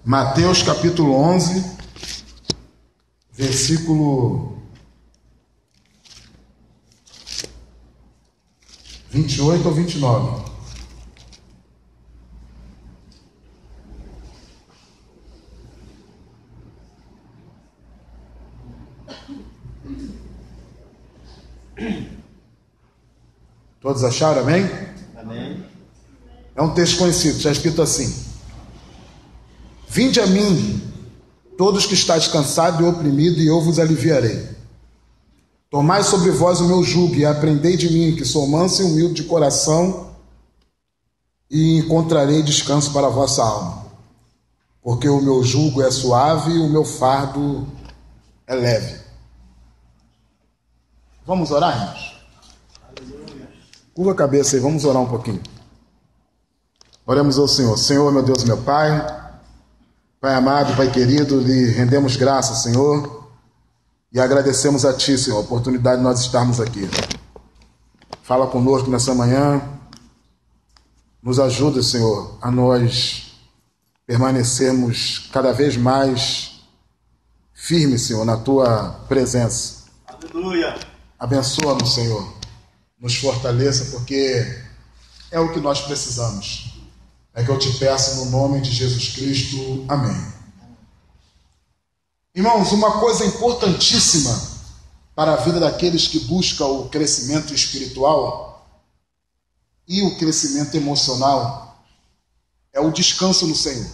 Mateus capítulo 11, versículo 28 ou 29. Todos acharam, amém? Amém. É um texto conhecido, está escrito assim: Vinde a mim, todos que estáis cansados e oprimidos, e eu vos aliviarei. Tomai sobre vós o meu jugo e aprendei de mim, que sou manso e humilde de coração, e encontrarei descanso para a vossa alma. Porque o meu jugo é suave e o meu fardo é leve. Vamos orar, irmãos? Curva a cabeça aí, vamos orar um pouquinho. Oremos ao Senhor. Senhor, meu Deus, meu Pai, Pai amado, Pai querido, lhe rendemos graças, Senhor, e agradecemos a Ti, Senhor, a oportunidade de nós estarmos aqui. Fala conosco nessa manhã, nos ajuda, Senhor, a nós permanecermos cada vez mais firmes, Senhor, na Tua presença. Aleluia. Abençoa-nos, Senhor, nos fortaleça, porque é o que nós precisamos. É que eu te peço no nome de Jesus Cristo. Amém. Irmãos, uma coisa importantíssima para a vida daqueles que buscam o crescimento espiritual e o crescimento emocional é o descanso no Senhor.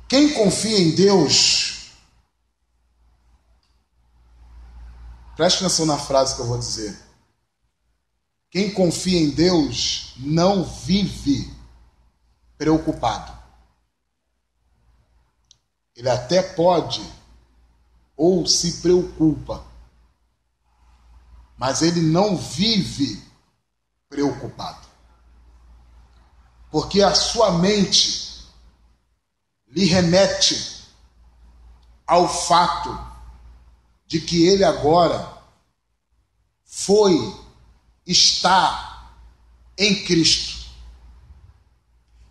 Quem confia em Deus, preste atenção na frase que eu vou dizer. Quem confia em Deus não vive preocupado. Ele até pode ou se preocupa, mas ele não vive preocupado. Porque a sua mente lhe remete ao fato de que ele agora está em Cristo.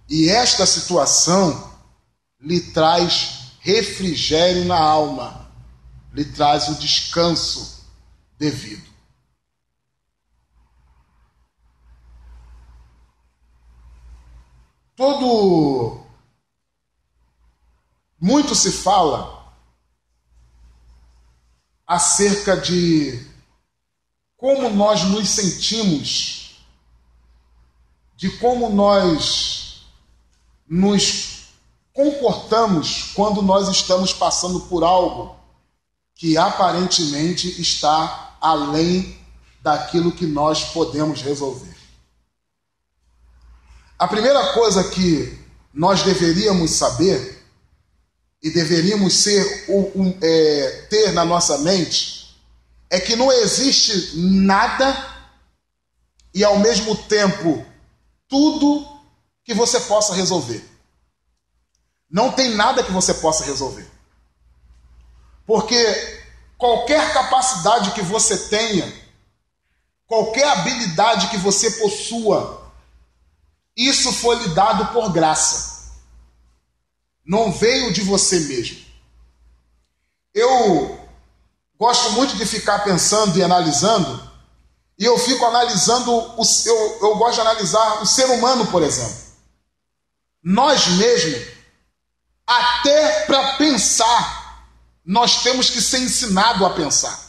E esta situação lhe traz refrigério na alma, lhe traz o descanso devido. Muito se fala acerca de como nós nos sentimos, de como nós nos comportamos quando nós estamos passando por algo que aparentemente está além daquilo que nós podemos resolver. A primeira coisa que nós deveríamos saber e deveríamos ter na nossa mente é que não existe nada e ao mesmo tempo tudo que você possa resolver. Não tem nada que você possa resolver. Porque qualquer capacidade que você tenha, qualquer habilidade que você possua, isso foi lhe dado por graça. Não veio de você mesmo. Eu gosto muito de ficar pensando e analisando, e eu fico analisando, eu gosto de analisar o ser humano, por exemplo. Nós mesmos, até para pensar, nós temos que ser ensinados a pensar.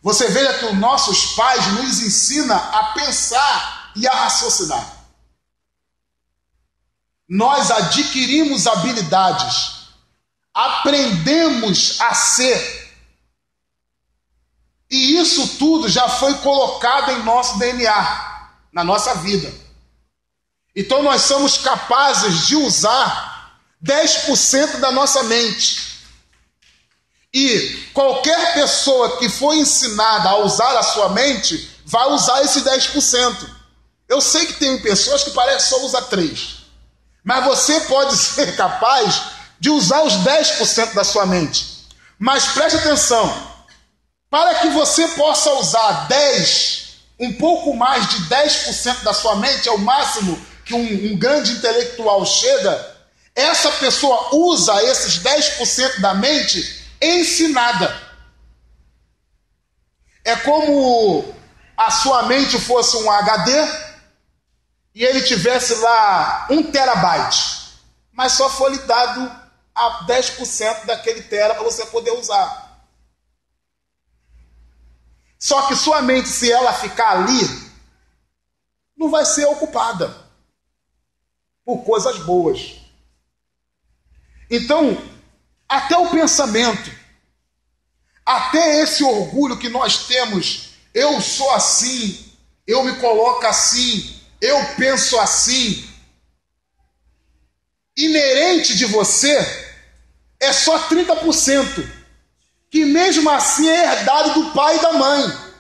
Você veja que os nossos pais nos ensinam a pensar e a raciocinar. Nós adquirimos habilidades, aprendemos a ser. E isso tudo já foi colocado em nosso DNA, na nossa vida. Então nós somos capazes de usar 10% da nossa mente. E qualquer pessoa que foi ensinada a usar a sua mente, vai usar esse 10%. Eu sei que tem pessoas que parecem que só usam 3%. Mas você pode ser capaz de usar os 10% da sua mente. Mas preste atenção. Para que você possa usar um pouco mais de 10% da sua mente, é o máximo que um grande intelectual chega, essa pessoa usa esses 10% da mente ensinada. É como a sua mente fosse um HD e ele tivesse lá 1 terabyte, mas só foi lhe dado a 10% daquele tera para você poder usar. Só que sua mente, se ela ficar ali, não vai ser ocupada por coisas boas. Então, até o pensamento, até esse orgulho que nós temos, eu sou assim, eu me coloco assim, eu penso assim, inerente de você, é só 30%, que mesmo assim é herdado do pai e da mãe.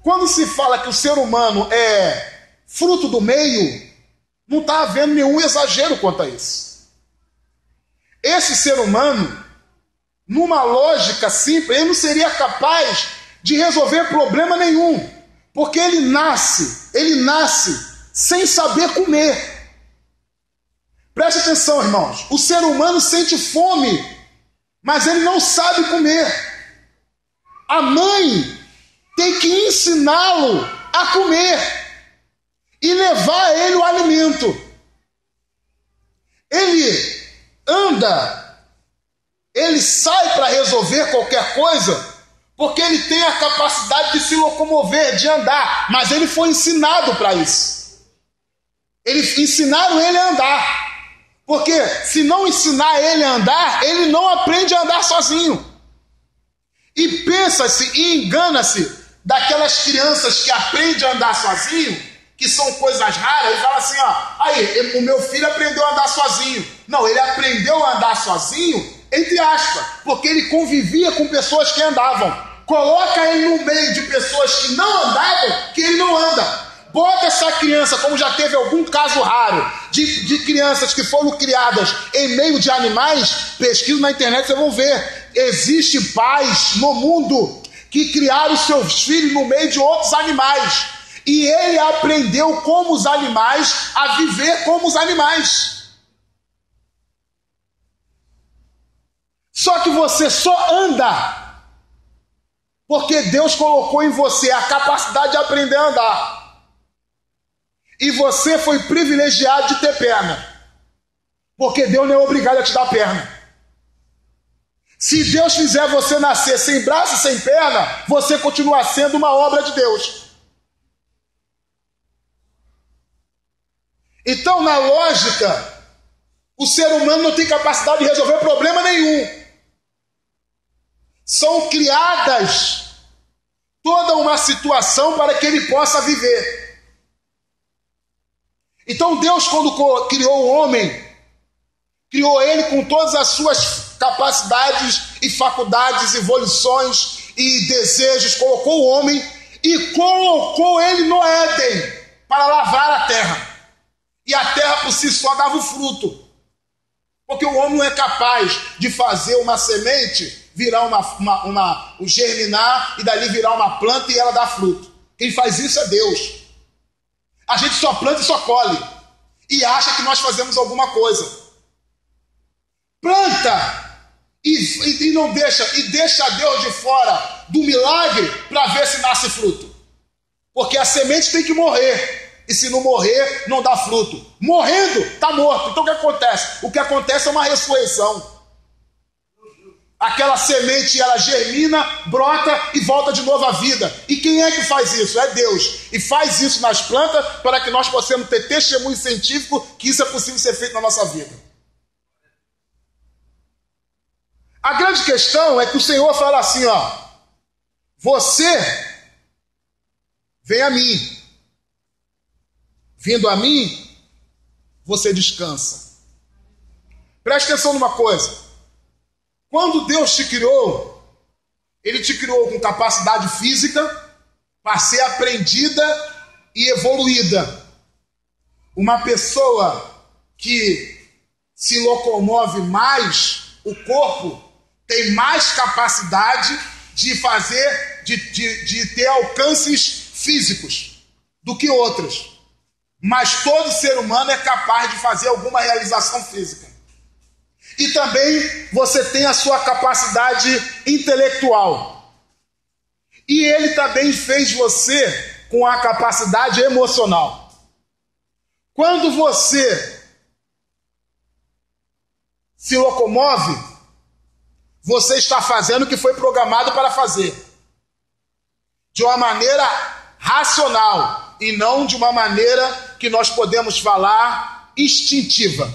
Quando se fala que o ser humano é fruto do meio, não está havendo nenhum exagero quanto a isso. Esse ser humano, numa lógica simples, ele não seria capaz de resolver problema nenhum, porque ele nasce sem saber comer. Preste atenção, irmãos, o ser humano sente fome, mas ele não sabe comer. A mãe tem que ensiná-lo a comer e levar a ele o alimento. Ele anda, ele sai para resolver qualquer coisa, porque ele tem a capacidade de se locomover, de andar, mas ele foi ensinado para isso. Ensinaram ele a andar. Porque se não ensinar ele a andar, ele não aprende a andar sozinho. E pensa-se e engana-se daquelas crianças que aprendem a andar sozinho, que são coisas raras, e fala assim, ó, aí, o meu filho aprendeu a andar sozinho. Não, ele aprendeu a andar sozinho, entre aspas, porque ele convivia com pessoas que andavam. Coloca ele no meio de pessoas que não andavam, que ele não anda. Bota essa criança, como já teve algum caso raro, de crianças que foram criadas em meio de animais, pesquisa na internet, vocês vão ver. Existem pais no mundo que criaram seus filhos no meio de outros animais. E ele aprendeu como os animais, a viver como os animais. Só que você só anda porque Deus colocou em você a capacidade de aprender a andar. E você foi privilegiado de ter perna, porque Deus não é obrigado a te dar perna. Se Deus fizer você nascer sem braço e sem perna, você continua sendo uma obra de Deus. Então, na lógica, o ser humano não tem capacidade de resolver problema nenhum. São criadas toda uma situação para que ele possa viver. Então Deus, quando criou o homem, criou ele com todas as suas capacidades e faculdades e volições e desejos, colocou o homem e colocou ele no Éden para lavar a terra. E a terra por si só dava o fruto, porque o homem não é capaz de fazer uma semente virar germinar e dali virar uma planta e ela dar fruto. Quem faz isso é Deus. A gente só planta e só colhe. E acha que nós fazemos alguma coisa. Planta e não deixa. E deixa Deus de fora do milagre para ver se nasce fruto. Porque a semente tem que morrer. E se não morrer, não dá fruto. Morrendo, está morto. Então o que acontece? O que acontece é uma ressurreição. Aquela semente, ela germina, brota e volta de novo à vida. E quem é que faz isso? É Deus. E faz isso nas plantas para que nós possamos ter testemunho científico que isso é possível ser feito na nossa vida. A grande questão é que o Senhor fala assim, ó, você vem a mim. Vindo a mim, você descansa. Preste atenção numa coisa. Quando Deus te criou, Ele te criou com capacidade física para ser aprendida e evoluída. Uma pessoa que se locomove mais, o corpo tem mais capacidade de fazer, de ter alcances físicos do que outras. Mas todo ser humano é capaz de fazer alguma realização física. E também você tem a sua capacidade intelectual. E ele também fez você com a capacidade emocional. Quando você se locomove, você está fazendo o que foi programado para fazer. De uma maneira racional e não de uma maneira que nós podemos falar instintiva.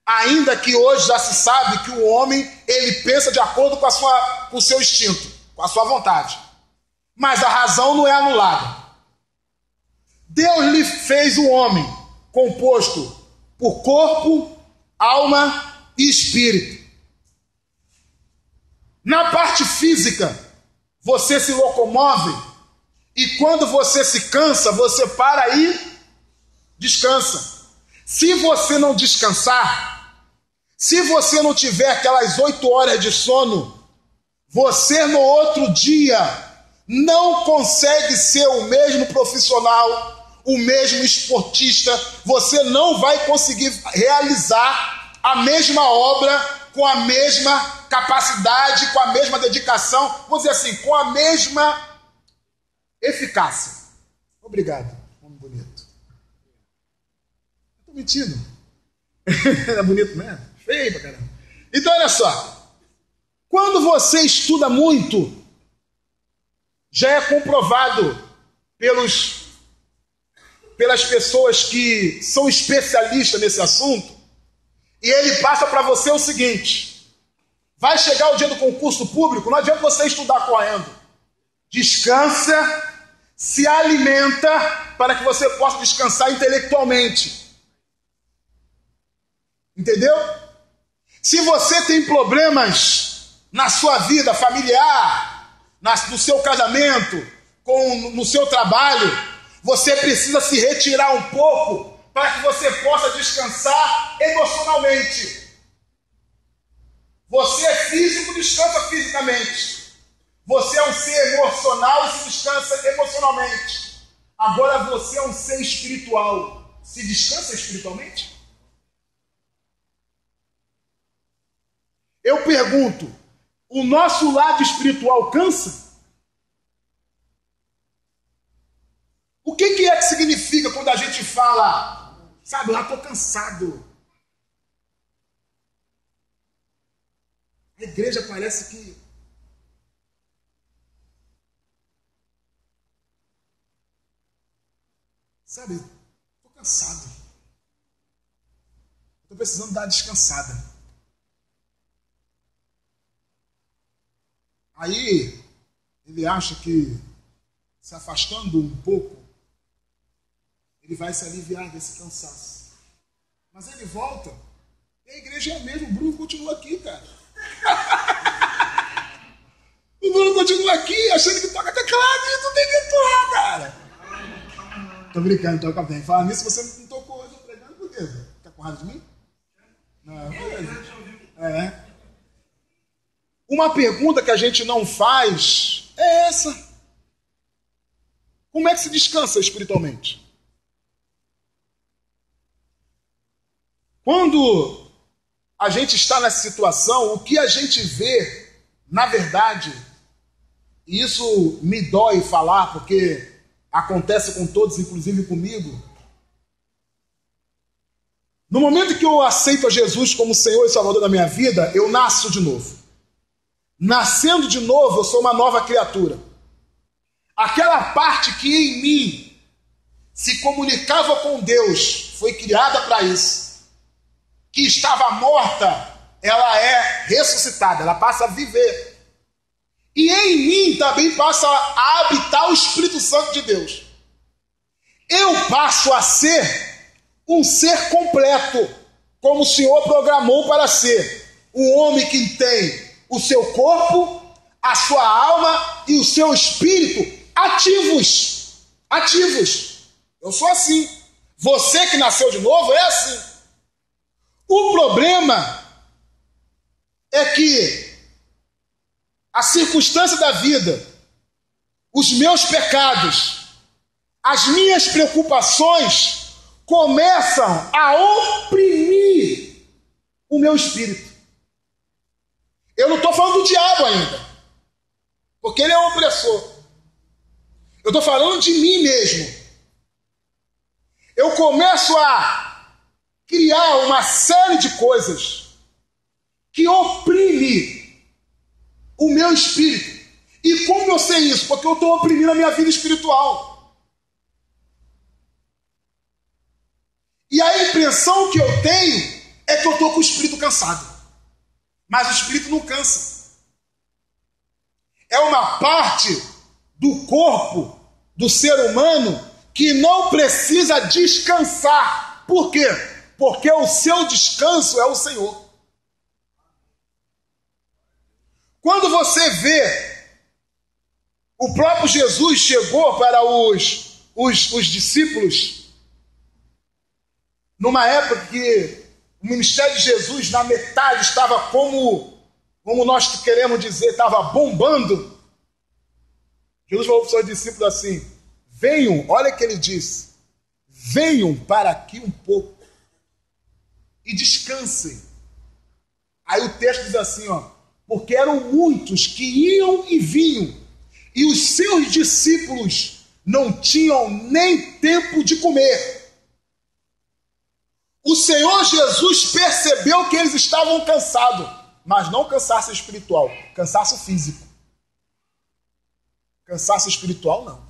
Ainda que hoje já se sabe que o homem, ele pensa de acordo com o seu instinto, com a sua vontade. Mas a razão não é anulada. Deus lhe fez o homem composto por corpo, alma e espírito. Na parte física, você se locomove e quando você se cansa, você para e descansa. Se você não descansar, se você não tiver aquelas 8 horas de sono, você no outro dia não consegue ser o mesmo profissional, o mesmo esportista, você não vai conseguir realizar a mesma obra com a mesma capacidade, com a mesma dedicação, vamos dizer assim, com a mesma eficácia. Obrigado, homem bonito. Estou mentindo. É bonito mesmo? Feio pra caramba. Então olha só, quando você estuda muito, já é comprovado pelas pessoas que são especialistas nesse assunto, e ele passa para você o seguinte: vai chegar o dia do concurso público, não adianta você estudar correndo. Descansa, se alimenta para que você possa descansar intelectualmente. Entendeu? Se você tem problemas na sua vida familiar, no seu casamento, no seu trabalho, você precisa se retirar um pouco para que você possa descansar emocionalmente. Você é físico, descansa fisicamente. Você é um ser emocional e se descansa emocionalmente. Agora você é um ser espiritual. Se descansa espiritualmente? Eu pergunto, o nosso lado espiritual cansa? O que é que significa quando a gente fala, sabe, eu estou cansado? A igreja parece que sabe, estou cansado. Estou precisando dar uma descansada. Aí, ele acha que, se afastando um pouco, ele vai se aliviar desse cansaço. Mas ele volta, e a igreja é a mesma, o Bruno continua aqui, cara. O Bruno continua aqui, achando que toca teclado, e não tem que tocar, cara. Tô brincando, toca bem. Fala nisso, você não tocou hoje pregando, por quê? Tá com raiva de mim? Não, é. Uma pergunta que a gente não faz é essa: como é que se descansa espiritualmente? Quando a gente está nessa situação, o que a gente vê, na verdade, e isso me dói falar, porque acontece com todos, inclusive comigo, no momento que eu aceito a Jesus como Senhor e Salvador da minha vida, eu nasço de novo. Nascendo de novo, eu sou uma nova criatura. Aquela parte que em mim se comunicava com Deus, foi criada para isso, que estava morta, ela é ressuscitada, ela passa a viver. E em mim também passa a habitar o Espírito Santo de Deus. Eu passo a ser um ser completo, como o Senhor programou para ser. Um homem que tem o seu corpo, a sua alma e o seu espírito ativos. Ativos. Eu sou assim. Você que nasceu de novo é assim. O problema é que a circunstância da vida, os meus pecados, as minhas preocupações começam a oprimir o meu espírito. Eu não estou falando do diabo ainda, porque ele é um opressor. Eu estou falando de mim mesmo. Eu começo a criar uma série de coisas que oprime o meu espírito. E como eu sei isso? Porque eu estou oprimindo a minha vida espiritual. E a impressão que eu tenho é que eu estou com o espírito cansado. Mas o espírito não cansa. É uma parte do corpo do ser humano que não precisa descansar. Por quê? Porque o seu descanso é o Senhor. Quando você vê, o próprio Jesus chegou para os discípulos numa época que o ministério de Jesus na metade estava como nós queremos dizer, estava bombando. Jesus falou para os seus discípulos assim: venham, olha o que ele disse, venham para aqui um pouco e descansem. Aí o texto diz assim, ó, porque eram muitos que iam e vinham, e os seus discípulos não tinham nem tempo de comer. O Senhor Jesus percebeu que eles estavam cansados, mas não cansaço espiritual, cansaço físico. Cansaço espiritual, não.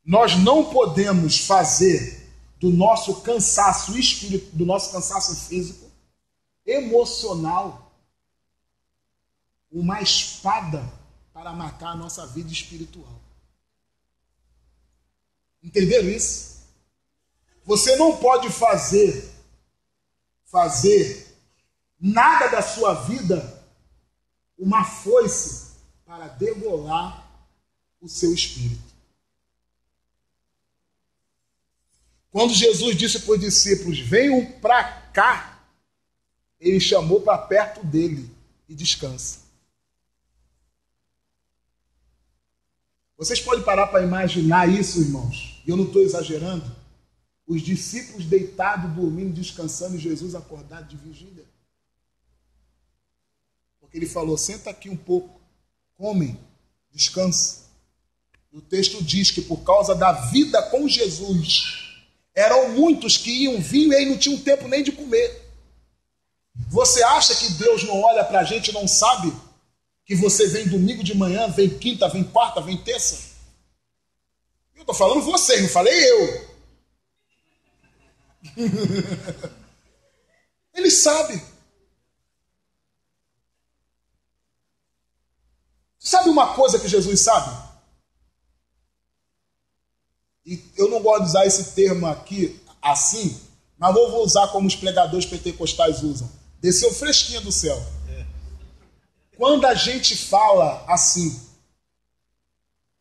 Nós não podemos fazer do nosso cansaço espiritual, do nosso cansaço físico, emocional, uma espada para matar a nossa vida espiritual. Entenderam isso? Você não pode fazer nada da sua vida uma foice para degolar o seu espírito. Quando Jesus disse para os discípulos, venham para cá, ele chamou para perto dele e descansa. Vocês podem parar para imaginar isso, irmãos? E eu não estou exagerando. Os discípulos deitados, dormindo, descansando, e Jesus acordado de vigília. Porque ele falou, senta aqui um pouco, comem, descansa. O texto diz que por causa da vida com Jesus, eram muitos que iam, vinham e aí não tinham tempo nem de comer. Você acha que Deus não olha para a gente e não sabe que você vem domingo de manhã, vem quinta, vem quarta, vem terça? Eu estou falando vocês, não falei eu. Ele sabe. Sabe uma coisa que Jesus sabe? E eu não gosto de usar esse termo aqui assim, mas vou usar como os pregadores pentecostais usam. Desceu fresquinha do céu. Quando a gente fala assim,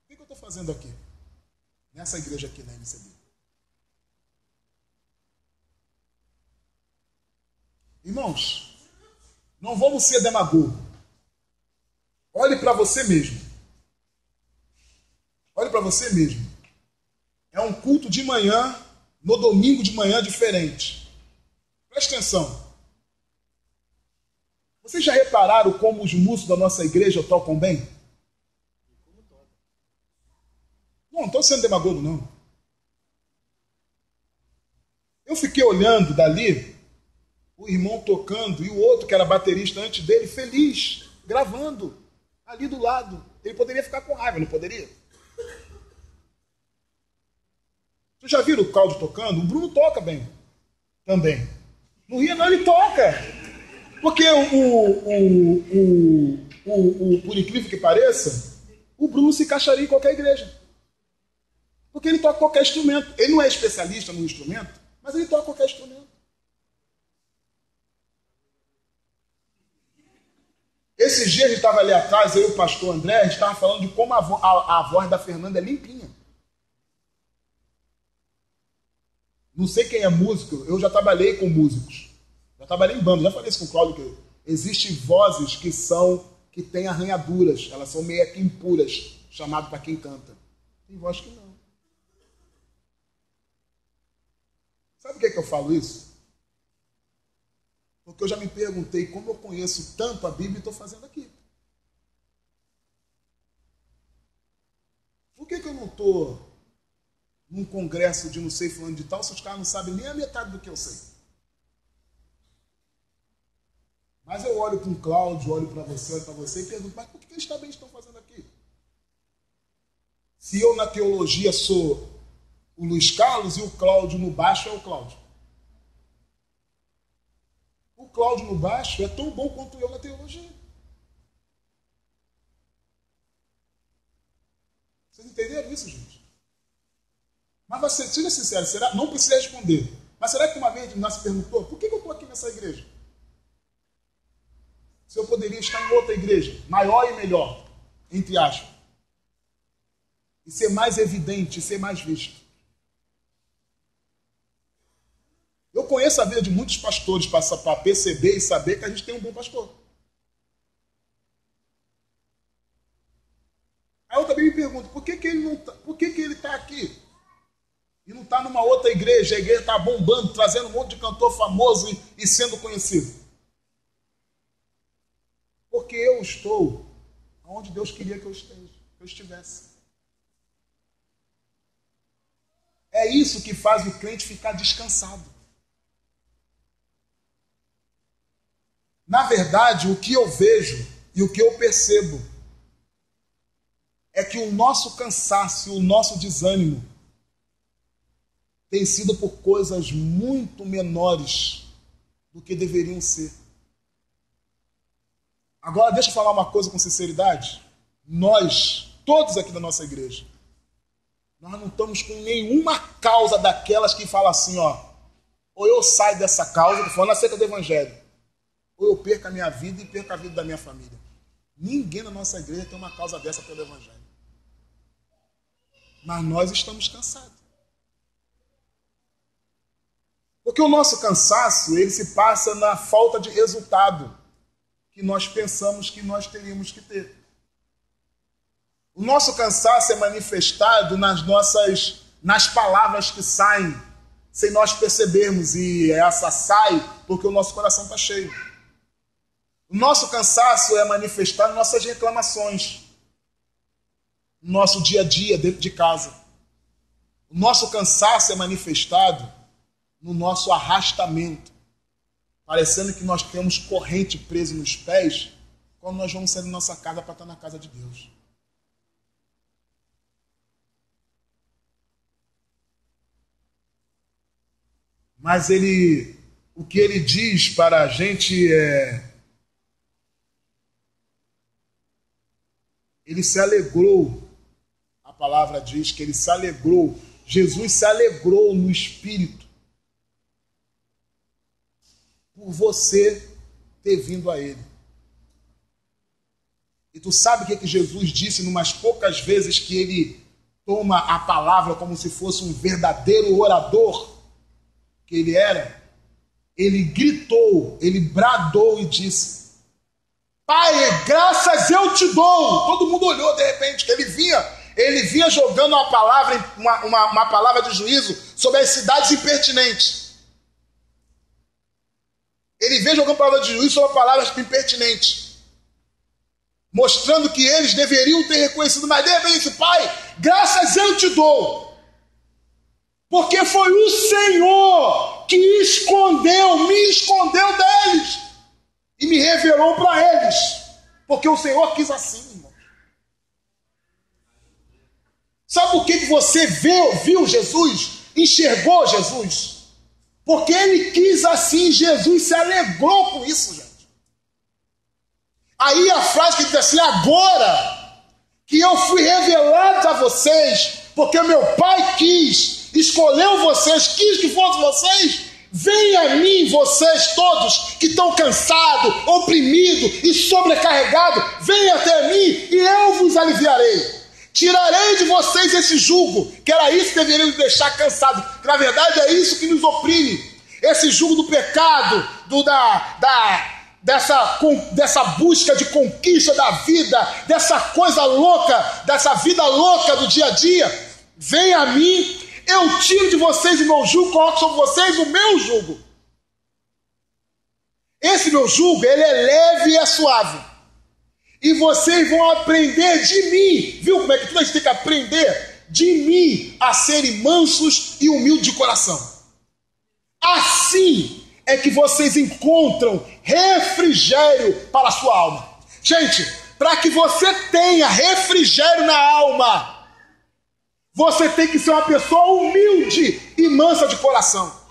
o que eu estou fazendo aqui? Nessa igreja aqui na MCB. Irmãos, não vamos ser demagogos. Olhe para você mesmo. Olhe para você mesmo. É um culto de manhã, no domingo de manhã diferente. Preste atenção. Vocês já repararam como os músicos da nossa igreja tocam bem? Não estou sendo demagogo, não. Eu fiquei olhando dali, o irmão tocando, e o outro, que era baterista antes dele, feliz, gravando, ali do lado. Ele poderia ficar com raiva, não poderia? Vocês já viram o Cláudio tocando? O Bruno toca bem, também. No Rio não, ele toca. Porque por incrível que pareça, o Bruno se encaixaria em qualquer igreja. Porque ele toca qualquer instrumento. Ele não é especialista no instrumento, mas ele toca qualquer instrumento. Esses dias a gente estava ali atrás, eu e o pastor André, a gente estava falando de como a voz da Fernanda é limpinha. Não sei quem é músico, eu já trabalhei com músicos. Já trabalhei em banda, já falei isso com o Cláudio, que existem vozes que têm arranhaduras, elas são meio que impuras, chamado para quem canta. Tem voz que não. Sabe por que eu falo isso? Porque eu já me perguntei como eu conheço tanto a Bíblia e estou fazendo aqui. Por que eu não estou num congresso de não sei fulano de tal se os caras não sabem nem a metade do que eu sei? Mas eu olho para um Cláudio, olho para você e pergunto, mas por que eles também estão fazendo aqui? Se eu na teologia sou o Luiz Carlos e o Cláudio no baixo é o Cláudio. O Cláudio no baixo é tão bom quanto eu na teologia. Vocês entenderam isso, gente? Mas você, seja sincero, será? Não precisa responder. Mas será que uma vez nós se perguntou, por que eu estou aqui nessa igreja? Se eu poderia estar em outra igreja, maior e melhor, entre aspas, e ser mais evidente, ser mais visto. Eu conheço a vida de muitos pastores para perceber e saber que a gente tem um bom pastor. Aí eu também me pergunto, por que ele está aqui? E não está numa outra igreja, a igreja está bombando, trazendo um monte de cantor famoso e sendo conhecido. Porque eu estou onde Deus queria que eu estivesse. É isso que faz o crente ficar descansado. Na verdade, o que eu vejo e o que eu percebo é que o nosso cansaço e o nosso desânimo tem sido por coisas muito menores do que deveriam ser. Agora, deixa eu falar uma coisa com sinceridade. Nós, todos aqui da nossa igreja, nós não estamos com nenhuma causa daquelas que falam assim, ó, ou eu saio dessa causa, estou falando acerca do evangelho, ou eu perco a minha vida e perco a vida da minha família. Ninguém na nossa igreja tem uma causa dessa pelo evangelho. Mas nós estamos cansados. Porque o nosso cansaço, ele se passa na falta de resultado que nós pensamos que nós teríamos que ter. O nosso cansaço é manifestado nas palavras que saem, sem nós percebermos, e essa sai porque o nosso coração está cheio. O nosso cansaço é manifestado em nossas reclamações, no nosso dia a dia dentro de casa. O nosso cansaço é manifestado no nosso arrastamento, parecendo que nós temos corrente presa nos pés quando nós vamos sair da nossa casa para estar na casa de Deus. Mas o que ele diz para a gente é... Ele se alegrou. A palavra diz que ele se alegrou. Jesus se alegrou no Espírito por você ter vindo a ele. E tu sabe o que Jesus disse numas poucas vezes que ele toma a palavra como se fosse um verdadeiro orador que ele era? Ele gritou, ele bradou e disse: Pai, graças eu te dou. Todo mundo olhou de repente, que ele vinha jogando uma palavra de juízo sobre as cidades impertinentes. Ele veio jogando palavra de juízo sobre palavras impertinentes, mostrando que eles deveriam ter reconhecido, mas de repente disse: Pai, graças eu te dou, porque foi o Senhor que me escondeu deles e me revelou para eles, porque o Senhor quis assim, irmão. Sabe por que você viu Jesus, enxergou Jesus? Porque ele quis assim, Jesus se alegrou com isso, gente. Aí a frase que diz assim: agora que eu fui revelado a vocês, porque meu Pai escolheu vocês, quis que fossem vocês, venham a mim, vocês todos que estão cansados, oprimidos e sobrecarregados, venham até mim e eu vos aliviarei. Tirarei de vocês esse jugo, que era isso que deveríamos deixar cansado, que na verdade é isso que nos oprime, esse jugo do pecado, dessa busca de conquista da vida, dessa coisa louca, dessa vida louca do dia a dia. Venha a mim, Eu tiro de vocês o meu jugo, coloco sobre vocês o meu jugo. Esse meu jugo, ele é leve e é suave. E vocês vão aprender de mim. Viu como é que tudo a gente tem que aprender? De mim a serem mansos e humildes de coração. Assim é que vocês encontram refrigério para a sua alma. Gente, para que você tenha refrigério na alma, você tem que ser uma pessoa humilde e mansa de coração.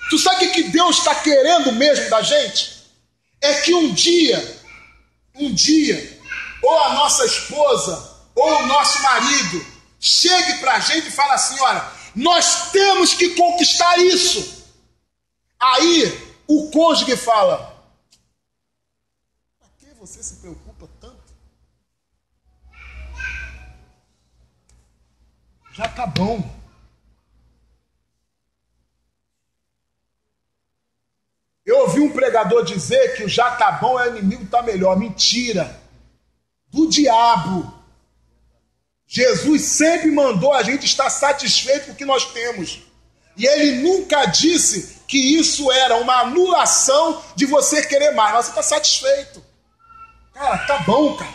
Tu sabe o que Deus está querendo mesmo da gente? É que um dia, ou a nossa esposa, ou o nosso marido, chegue para a gente e fale assim, olha, nós temos que conquistar isso. Aí, o cônjuge fala, para que você se preocupa tanto? Já tá bom. Eu ouvi um pregador dizer que o já tá bom é o inimigo tá melhor. Mentira. Do diabo. Jesus sempre mandou a gente estar satisfeito com o que nós temos. E ele nunca disse que isso era uma anulação de você querer mais. Mas você está satisfeito. Cara, tá bom, cara.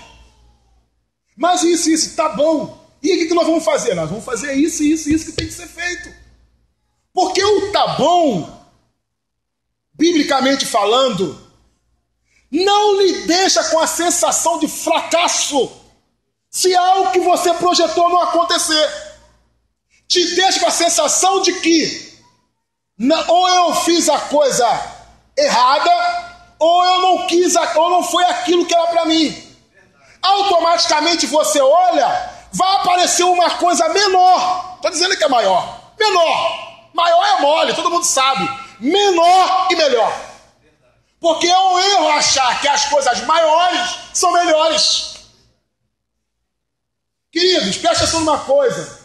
Mas isso, tá bom. E o que nós vamos fazer? Nós vamos fazer isso que tem que ser feito. Porque o tá bom, biblicamente falando, não lhe deixa com a sensação de fracasso se algo que você projetou não acontecer. Te deixa com a sensação de que ou eu fiz a coisa errada, ou eu não quis, ou não foi aquilo que era para mim. Automaticamente você olha, vai aparecer uma coisa menor. Estou dizendo que é maior. Menor. Maior é mole, todo mundo sabe. Menor e melhor. Porque é um erro achar que as coisas maiores são melhores. Queridos, presta atenção numa coisa.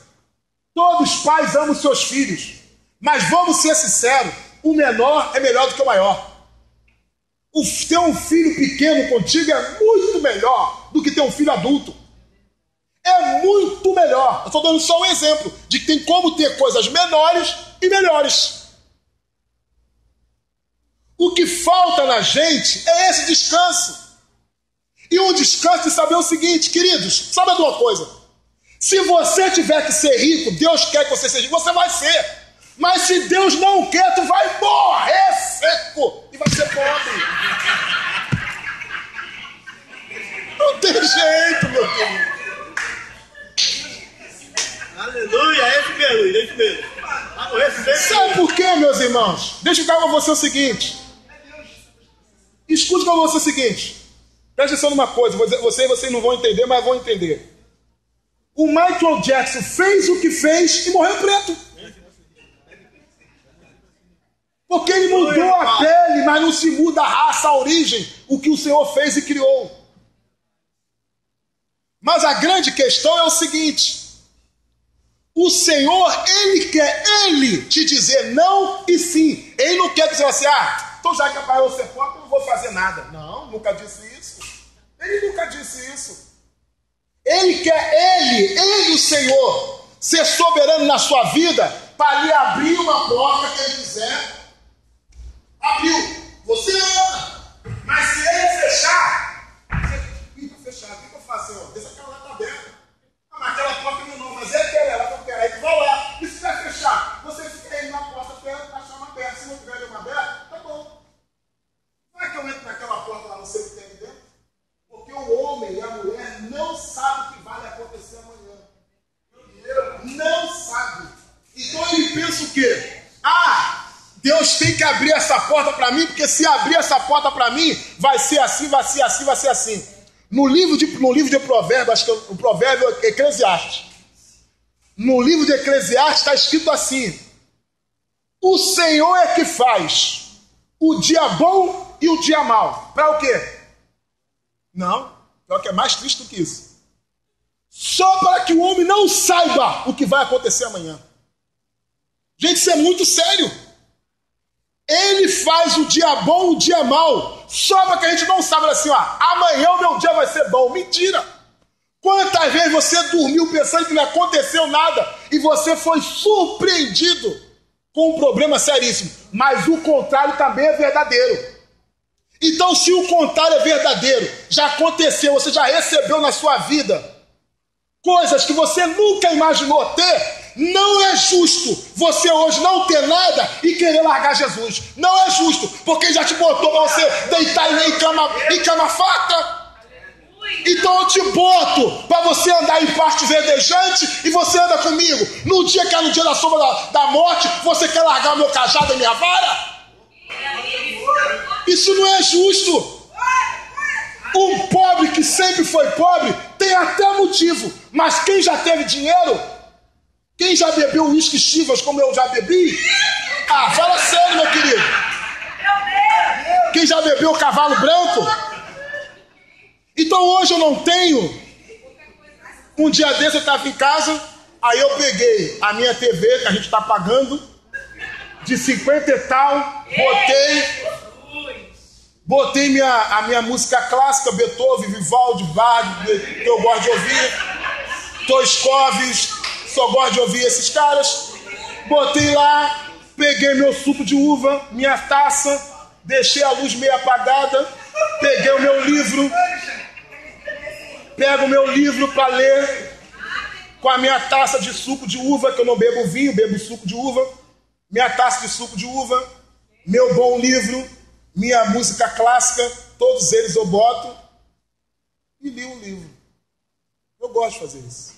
Todos os pais amam seus filhos. Mas vamos ser sinceros, o menor é melhor do que o maior. Ter um filho pequeno contigo é muito melhor do que ter um filho adulto. É muito melhor. Eu estou dando só um exemplo de que tem como ter coisas menores e melhores. O que falta na gente é esse descanso. E um descanso de saber o seguinte, queridos, sabe de uma coisa? Se você tiver que ser rico, Deus quer que você seja rico, você vai ser. Mas se Deus não quer, tu vai morrer seco e vai ser pobre. Não tem jeito, meu querido. Aleluia, é esse mesmo. Sabe por quê, meus irmãos? Deixa eu falar com você o seguinte. Escute com você o seguinte. Presta atenção numa coisa. Vocês não vão entender, mas vão entender. O Michael Jackson fez o que fez e morreu preto. Porque ele mudou a pele, mas não se muda a raça, a origem, o que o Senhor fez e criou. Mas a grande questão é o seguinte. O Senhor, Ele quer te dizer não e sim. Ele não quer que você vá assim, então já que é para eu ser pobre, eu não vou fazer nada. Não, nunca disse isso. Ele nunca disse isso. Ele quer, o Senhor, ser soberano na sua vida para lhe abrir uma porta que Ele quiser. Abriu. Você anda. Mas se Ele fechar, você fica fechado. O que eu faço? Deixa aquela lá está aberta. Mas aquela porta não, mas é aquela, ela não quer. Aí tu vai lá. E se vai fechar? Você fica aí na porta perto, achar uma aberta. Se não tiver nenhuma aberta, tá bom. Não é que eu entro naquela porta lá, não sei o que tem ali dentro? Porque o homem e a mulher não sabem o que vai acontecer amanhã. Não sabe. Então ele pensa o quê? Deus tem que abrir essa porta para mim, porque se abrir essa porta para mim, vai ser assim, vai ser assim, vai ser assim. No livro de Provérbios, acho que o provérbio é Eclesiastes. No livro de Eclesiastes está escrito assim: o Senhor é que faz o dia bom e o dia mau. Para o quê? Não, pior que é mais triste do que isso. Só para que o homem não saiba o que vai acontecer amanhã. Gente, isso é muito sério. Ele faz o dia bom, o dia mau, só para que a gente não saiba assim, amanhã o meu dia vai ser bom. Mentira! Quantas vezes você dormiu pensando que não aconteceu nada e você foi surpreendido com um problema seríssimo? Mas o contrário também é verdadeiro. Então, se o contrário é verdadeiro, já aconteceu, você já recebeu na sua vida coisas que você nunca imaginou ter, não é justo você hoje não ter nada e querer largar Jesus. Não é justo, porque ele já te botou para você deitar em cama farta. Então eu te boto para você andar em pasto verdejante e você anda comigo. No dia que é no dia da sombra da morte, você quer largar o meu cajado e minha vara? Isso não é justo. Um pobre que sempre foi pobre tem até motivo, mas quem já teve dinheiro, quem já bebeu uísque Chivas como eu já bebi, fala sério, meu querido. Quem já bebeu cavalo branco? Então hoje eu não tenho. Um dia desse eu estava em casa, aí eu peguei a minha TV que a gente está pagando de 50 e tal, botei a minha música clássica, Beethoven, Vivaldi, Bach, que eu gosto de ouvir, Toscovs, só gosto de ouvir esses caras. Botei lá, peguei meu suco de uva, minha taça, deixei a luz meio apagada, peguei o meu livro, pego o meu livro para ler com a minha taça de suco de uva, que eu não bebo vinho, bebo suco de uva, minha taça de suco de uva, meu bom livro, minha música clássica, todos eles eu boto e li um livro. Eu gosto de fazer isso.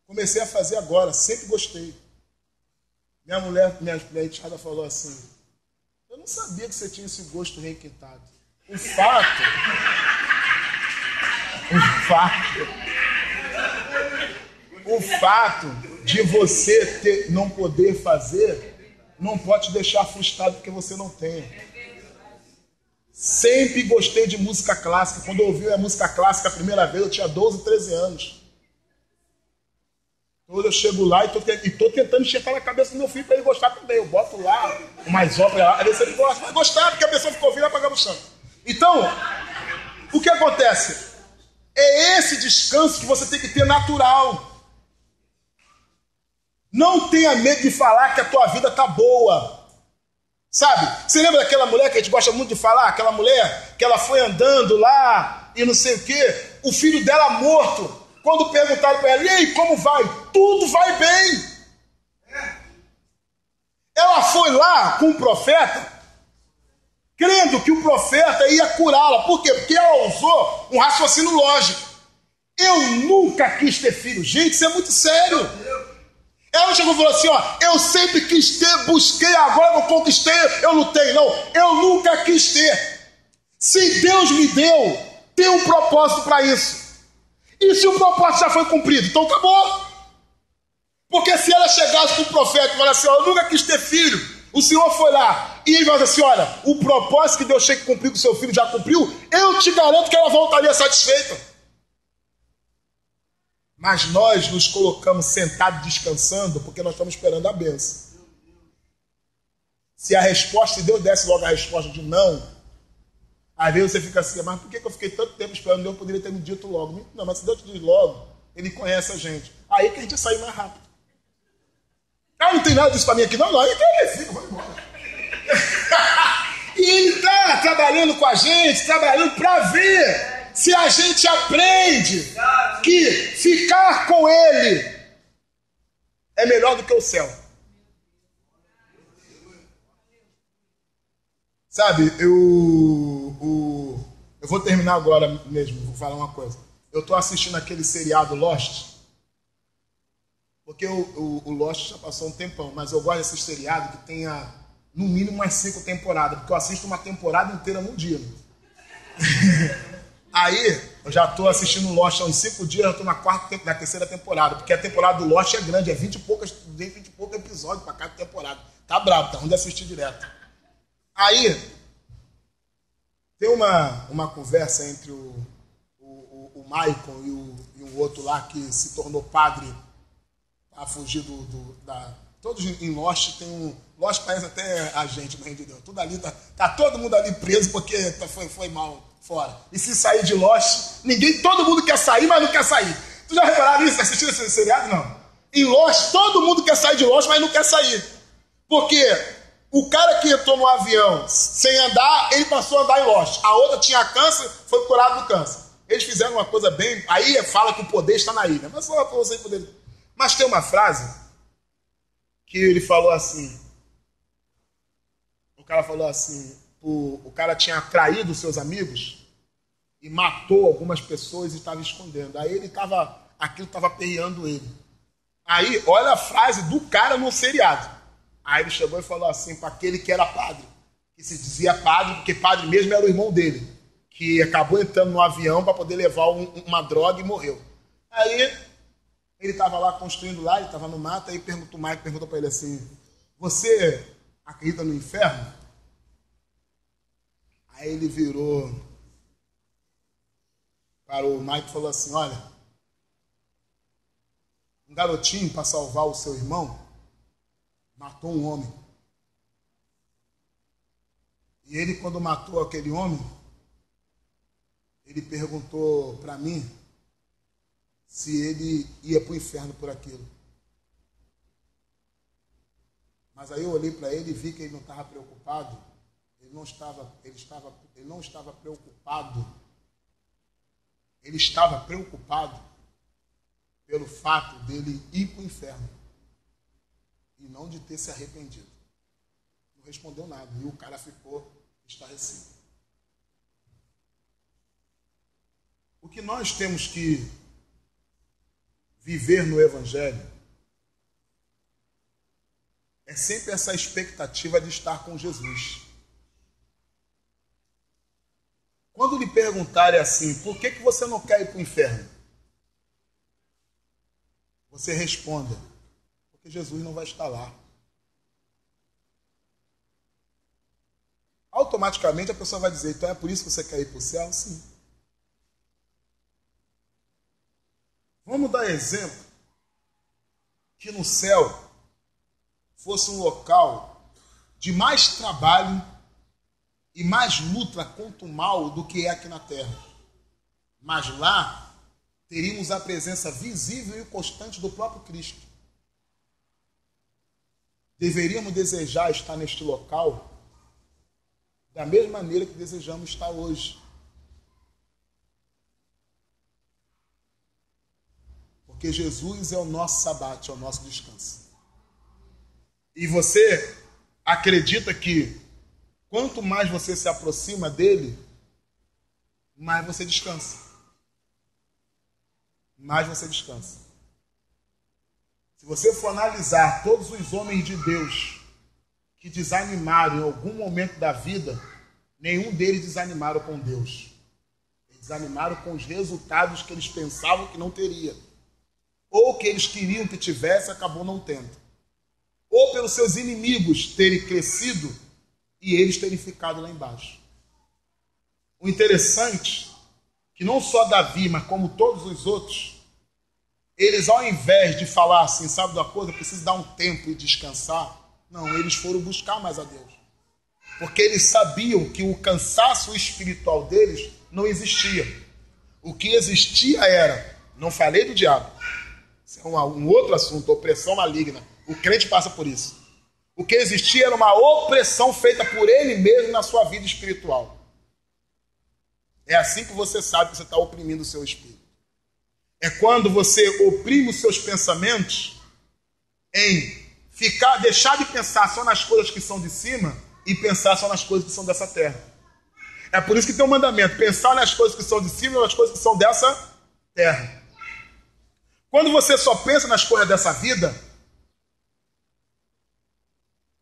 Comecei a fazer agora, sempre gostei. Minha enteada falou assim: eu não sabia que você tinha esse gosto requintado. O fato de você não poder fazer não pode te deixar frustrado porque você não tem. Sempre gostei de música clássica. Quando eu ouvi a música clássica a primeira vez, eu tinha 12, 13 anos. Então eu chego lá e tô tentando enxertar na cabeça do meu filho para ele gostar também. Eu boto lá umas óperas lá, às vezes ele gosta, vai gostar, porque a pessoa ficou ouvindo e vai pagar no chão. Então, o que acontece? É esse descanso que você tem que ter natural. Não tenha medo de falar que a tua vida tá boa. Sabe? Você lembra daquela mulher que a gente gosta muito de falar? Aquela mulher que ela foi andando lá e não sei o quê. O filho dela morto. Quando perguntaram para ela, e aí, como vai? Tudo vai bem. Ela foi lá com o profeta, crendo que o profeta ia curá-la. Por quê? Porque ela usou um raciocínio lógico. Eu nunca quis ter filho. Gente, isso é muito sério. Ela chegou e falou assim, eu sempre quis ter, busquei, agora eu conquistei, eu não tenho, não. Eu nunca quis ter. Se Deus me deu, tem um propósito para isso. E se o propósito já foi cumprido, então acabou. Porque se ela chegasse para o profeta e falasse assim, eu nunca quis ter filho, o Senhor foi lá e ele falou assim, olha, o propósito que Deus tinha que cumprir com o seu filho já cumpriu, eu te garanto que ela voltaria satisfeita. Mas nós nos colocamos sentados descansando porque nós estamos esperando a bênção. Se a resposta, se Deus desse logo a resposta de não, às vezes você fica assim, mas por que eu fiquei tanto tempo esperando? Deus poderia ter me dito logo. Não, mas se Deus te diz logo, Ele conhece a gente. Aí que a gente ia sair mais rápido. Não tem nada disso para mim aqui, não, aí que eu fico, vai embora. E Ele está trabalhando com a gente, trabalhando para ver se a gente aprende que ficar com Ele é melhor do que o céu. Sabe, eu vou terminar agora mesmo, vou falar uma coisa. Eu estou assistindo aquele seriado Lost, porque o Lost já passou um tempão, mas eu gosto desse seriado que tenha no mínimo umas 5 temporadas, porque eu assisto uma temporada inteira num dia. Aí, eu já estou assistindo Lost há uns 5 dias, já estou na terceira temporada, porque a temporada do Lost é grande, é 20 e poucos episódios para cada temporada. Tá bravo, tá ruim de assistir direto. Aí, tem uma conversa entre o Michael e o outro lá que se tornou padre a fugir Todos em Lost tem um... Lost parece até a gente, no reino de Deus. Tudo ali, tá todo mundo ali preso porque foi mal fora. E se sair de Lost, todo mundo quer sair, mas não quer sair. Tu já repararam isso? Assistindo esse seriado? Não. Em Lost, todo mundo quer sair de Lost, mas não quer sair. Porque o cara que entrou no avião sem andar, ele passou a andar em Lost. A outra tinha câncer, foi curado do câncer. Eles fizeram uma coisa bem... Aí fala que o poder está na ilha. Mas só para você poder... Mas tem uma frase que ele falou assim... O cara falou assim... O cara tinha traído seus amigos e matou algumas pessoas e estava escondendo. Aí aquilo estava aperreando ele. Aí, olha a frase do cara no seriado. Aí ele chegou e falou assim para aquele que era padre, que se dizia padre, porque padre mesmo era o irmão dele, que acabou entrando no avião para poder levar uma droga e morreu. Aí ele estava lá construindo lá, ele estava no mato, aí o Mike perguntou para ele assim, você acredita no inferno? Aí ele virou para o Mike e falou assim, olha, um garotinho para salvar o seu irmão matou um homem. E ele, quando matou aquele homem, ele perguntou para mim se ele ia para o inferno por aquilo. Mas aí eu olhei para ele e vi que ele não estava preocupado. Ele não estava preocupado. Ele estava preocupado pelo fato dele ir para o inferno e não de ter se arrependido. Não respondeu nada e o cara ficou estarrecido. O que nós temos que viver no Evangelho é sempre essa expectativa de estar com Jesus. Quando lhe perguntarem assim, por que você não quer ir para o inferno? Você responda, porque Jesus não vai estar lá. Automaticamente a pessoa vai dizer, então é por isso que você quer ir para o céu? Sim. Vamos dar exemplo que no céu fosse um local de mais trabalho e mais luta contra o mal do que é aqui na terra. Mas lá teríamos a presença visível e constante do próprio Cristo. Deveríamos desejar estar neste local da mesma maneira que desejamos estar hoje. Porque Jesus é o nosso sabate, é o nosso descanso. E você acredita que quanto mais você se aproxima dele, mais você descansa. Mais você descansa. Se você for analisar todos os homens de Deus que desanimaram em algum momento da vida, nenhum deles desanimaram com Deus. Eles desanimaram com os resultados que eles pensavam que não teria. Ou que eles queriam que tivesse, acabou não tendo. Ou pelos seus inimigos terem crescido e eles terem ficado lá embaixo. O interessante é que não só Davi, mas como todos os outros, eles ao invés de falar assim, sabe da coisa, preciso dar um tempo e descansar, não, eles foram buscar mais a Deus. Porque eles sabiam que o cansaço espiritual deles não existia. O que existia era, não falei do diabo, isso é um outro assunto, opressão maligna. O crente passa por isso. O que existia era uma opressão feita por ele mesmo na sua vida espiritual. É assim que você sabe que você está oprimindo o seu espírito. É quando você oprime os seus pensamentos em deixar de pensar só nas coisas que são de cima e pensar só nas coisas que são dessa terra. É por isso que tem um mandamento, pensar nas coisas que são de cima e nas coisas que são dessa terra. Quando você só pensa nas coisas dessa vida,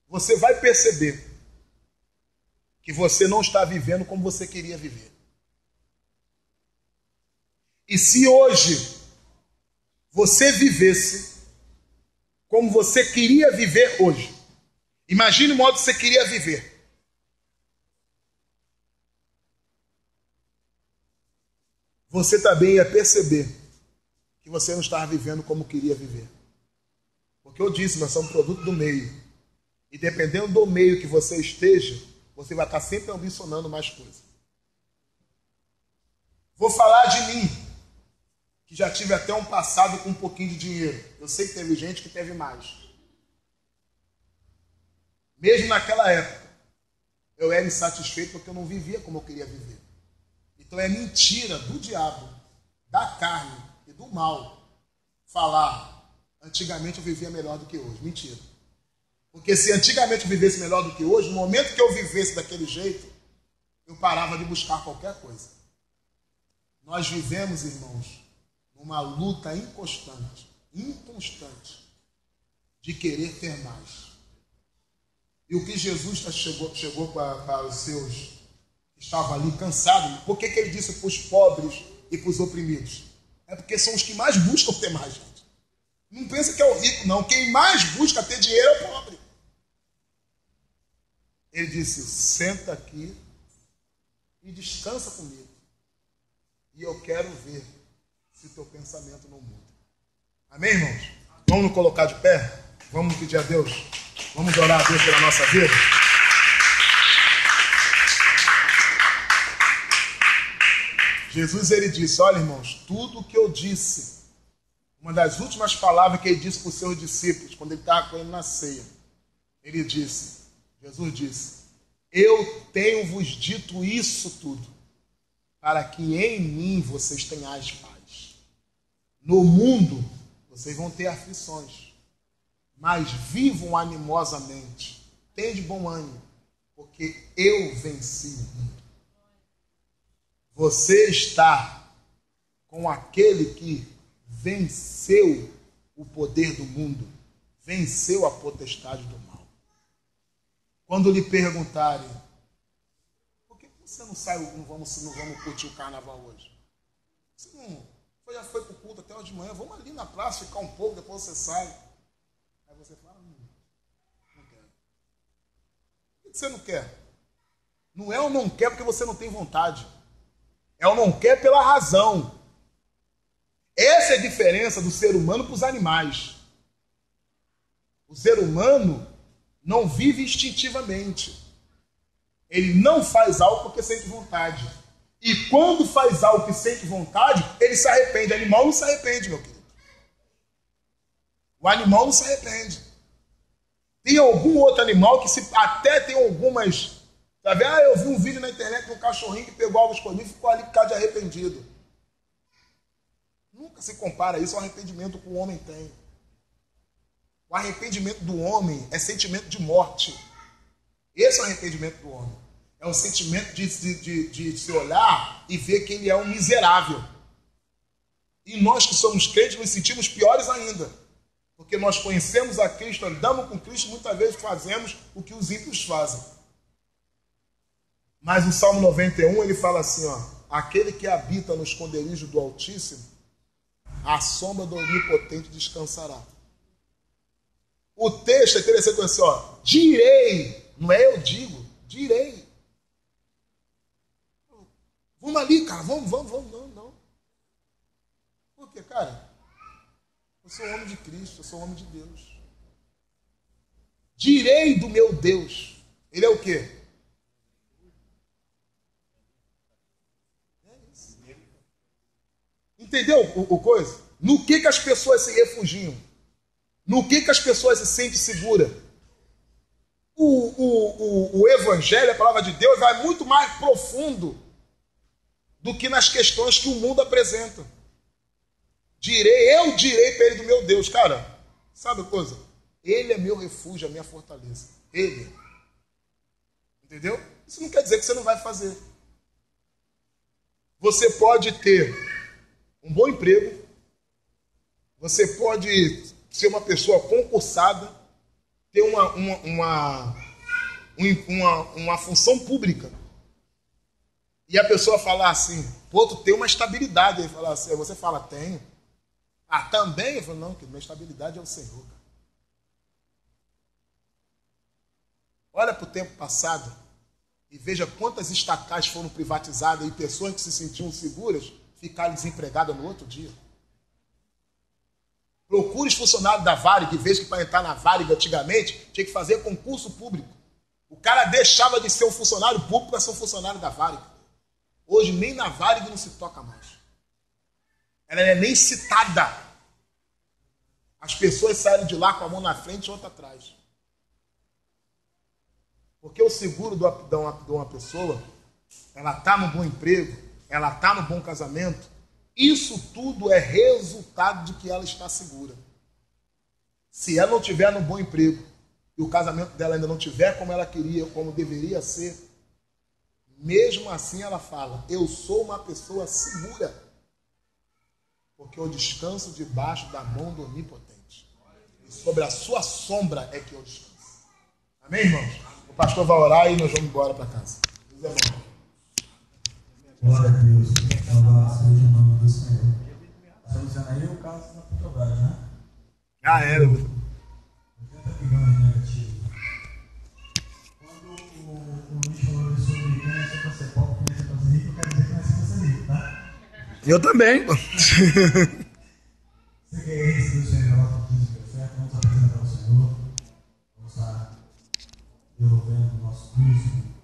você vai perceber que você não está vivendo como você queria viver. E se hoje você vivesse como você queria viver hoje, imagine o modo que você queria viver. Você também ia perceber que você não estava vivendo como queria viver. Porque eu disse, nós somos produto do meio. E dependendo do meio que você esteja, você vai estar sempre ambicionando mais coisas. Vou falar de mim, que já tive até um passado com um pouquinho de dinheiro. Eu sei que teve gente que teve mais. Mesmo naquela época, eu era insatisfeito porque eu não vivia como eu queria viver. Então é mentira do diabo, da carne e do mal falar, antigamente eu vivia melhor do que hoje. Mentira. Porque se antigamente eu vivesse melhor do que hoje, no momento que eu vivesse daquele jeito, eu parava de buscar qualquer coisa. Nós vivemos, irmãos, numa luta inconstante de querer ter mais. E o que Jesus chegou para os seus que estavam ali cansados, por que ele disse para os pobres e para os oprimidos? É porque são os que mais buscam ter mais, gente. Não pensa que é o rico, não. Quem mais busca ter dinheiro é o pobre. Ele disse, senta aqui e descansa comigo. E eu quero ver se teu pensamento não muda. Amém, irmãos? Vamos nos colocar de pé? Vamos pedir a Deus? Vamos orar a Deus pela nossa vida? Jesus, ele disse, olha, irmãos, tudo o que eu disse, uma das últimas palavras que ele disse para os seus discípulos, quando ele estava com ele na ceia, ele disse, Jesus disse, eu tenho-vos dito isso tudo, para que em mim vocês tenhais paz. No mundo, vocês vão ter aflições, mas vivam animosamente, tende bom ânimo, porque eu venci o mundo. Você está com aquele que venceu o poder do mundo, venceu a potestade do mal. Quando lhe perguntarem, por que você não sai, não vamos curtir o carnaval hoje? Você já foi para o culto até hoje de manhã, vamos ali na praça ficar um pouco, depois você sai. Aí você fala, não quero. Por que você não quer? Não é ou não quer porque você não tem vontade. É ou não quer pela razão. Essa é a diferença do ser humano para os animais. O ser humano não vive instintivamente. Ele não faz algo porque sente vontade. E quando faz algo que sente vontade, ele se arrepende. O animal não se arrepende, meu querido. O animal não se arrepende. Tem algum outro animal que até tem algumas... Tá vendo? Eu vi um vídeo na internet de um cachorrinho que pegou algo escondido e ficou ali por causa de arrependido. Nunca se compara isso ao arrependimento que o homem tem. O arrependimento do homem é sentimento de morte. Esse é o arrependimento do homem. É o sentimento de se olhar e ver que ele é um miserável. E nós que somos crentes nos sentimos piores ainda. Porque nós conhecemos a Cristo, andamos com Cristo, muitas vezes fazemos o que os ímpios fazem. Mas o Salmo 91, ele fala assim, ó, aquele que habita no esconderijo do Altíssimo, à sombra do Onipotente descansará. O texto é interessante assim, ó, direi, não é eu digo, direi. Vamos ali, cara, vamos, não. Por quê, cara? Eu sou homem de Cristo, eu sou homem de Deus. Direi do meu Deus. Ele é o quê? Entendeu o coisa? No que as pessoas se refugiam? No que as pessoas se sentem seguras? O Evangelho, a palavra de Deus, vai muito mais profundo do que nas questões que o mundo apresenta. Eu direi para ele do meu Deus. Cara, sabe a coisa? Ele é meu refúgio, a minha fortaleza. Ele. Entendeu? Isso não quer dizer que você não vai fazer. Você pode ter um bom emprego, você pode ser uma pessoa concursada, ter uma função pública, e a pessoa falar assim, pô, tu tem uma estabilidade, aí falar assim, você fala, tenho. Ah, também? Eu falo, não, que minha estabilidade é o Senhor, cara. Olha para o tempo passado e veja quantas estatais foram privatizadas e pessoas que se sentiam seguras ficaram desempregadas no outro dia. Procure os funcionários da Varig, veja que para entrar na Varig antigamente tinha que fazer concurso público. O cara deixava de ser um funcionário público para ser um funcionário da Varig. Hoje nem na Varig não se toca mais. Ela não é nem citada. As pessoas saíram de lá com a mão na frente e outra atrás. Porque o seguro de uma pessoa, ela está no bom emprego, ela está no bom casamento, isso tudo é resultado de que ela está segura. Se ela não estiver no bom emprego e o casamento dela ainda não estiver como ela queria, como deveria ser, mesmo assim ela fala, eu sou uma pessoa segura, porque eu descanso debaixo da mão do Onipotente. E sobre a sua sombra é que eu descanso. Amém, irmãos? O pastor vai orar e nós vamos embora para casa. Deus é bom. Glória a Deus. Louvado seja o nome do Senhor. Estamos dizendo aí o caso da Petrobras, né? Já era. 80 bilhões negativos. Quando o Luiz falou sobre quem nasceu para ser pobre, quem nasceu para ser rico, eu quero dizer que nasceu para ser rico, tá? Eu também. Você quer receber o Senhor na nossa física oferta? Vamos apresentar ao Senhor. Vamos estar devolvendo o nosso dízimo,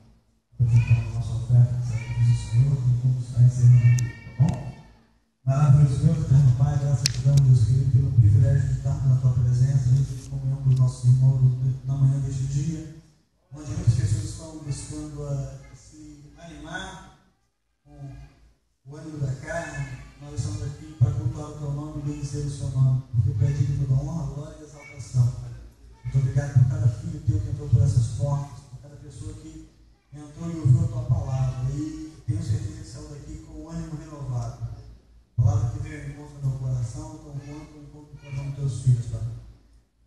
apresentando a nossa oferta, sacrifício ao Senhor, e vamos estar encerrando aqui, tá bom? Maravilhoso Deus, eterno Pai, graças a Deus, Deus querido, pelo privilégio de estarmos na Tua presença, de comunhão com os nossos irmãos na manhã deste dia, onde muitas pessoas estão buscando se animar com o ânimo da carne. Nós estamos aqui para cultuar o Teu nome e bendizer o Seu nome, porque o é digno da honra, glória e exaltação. Muito obrigado por cada filho Teu que entrou por essas portas, por cada pessoa que entrou e ouviu a Tua palavra, e tenho certeza que saiu daqui com o ânimo renovado. A palavra que veio em encontro no meu coração, tão quanto o encontro com cada um dos Teus filhos, Pai.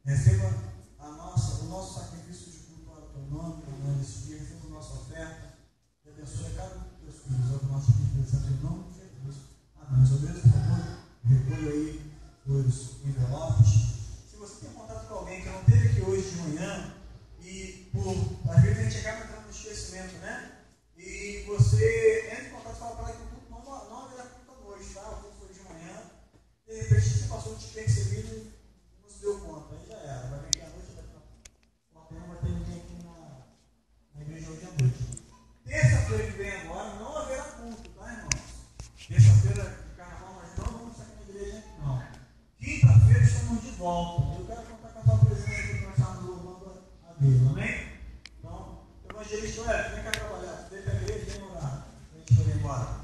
Receba o nosso sacrifício de cultuar o Teu nome, nesse dia, receba a nossa oferta, e abençoe cada um dos Teus filhos, é o nosso pedido em nome de Jesus. Amém. Sobre isso, por favor, recolha aí os envelopes. Se você tem contato com alguém que não esteve aqui hoje de manhã, e às vezes a gente acaba entrando no esquecimento, né? E você entra em contato e fala para ela que o culto não haverá culto à noite, tá? O culto foi de manhã, de repente você passou de percebido e não se deu conta. Aí já era, vai vir à noite, não vai ter ninguém aqui na igreja hoje à noite. Terça-feira que vem agora não haverá culto, tá, irmãos? Terça-feira de carnaval nós não vamos estar aqui na igreja, não. Quinta-feira estamos de volta. Eu quero contar com a tua presença aqui que nós estamos louvando a Deus, amém? Então, evangelista, vem cá trabalhar. Vem para a igreja, vem orar. A gente vai embora.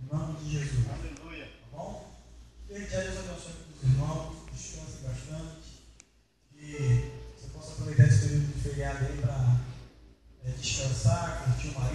Em nome de Jesus. Aleluia. Tá bom? Desde já, Deus abençoe os irmãos. Descanse bastante. Que você possa aproveitar esse período de feriado aí para descansar, curtir uma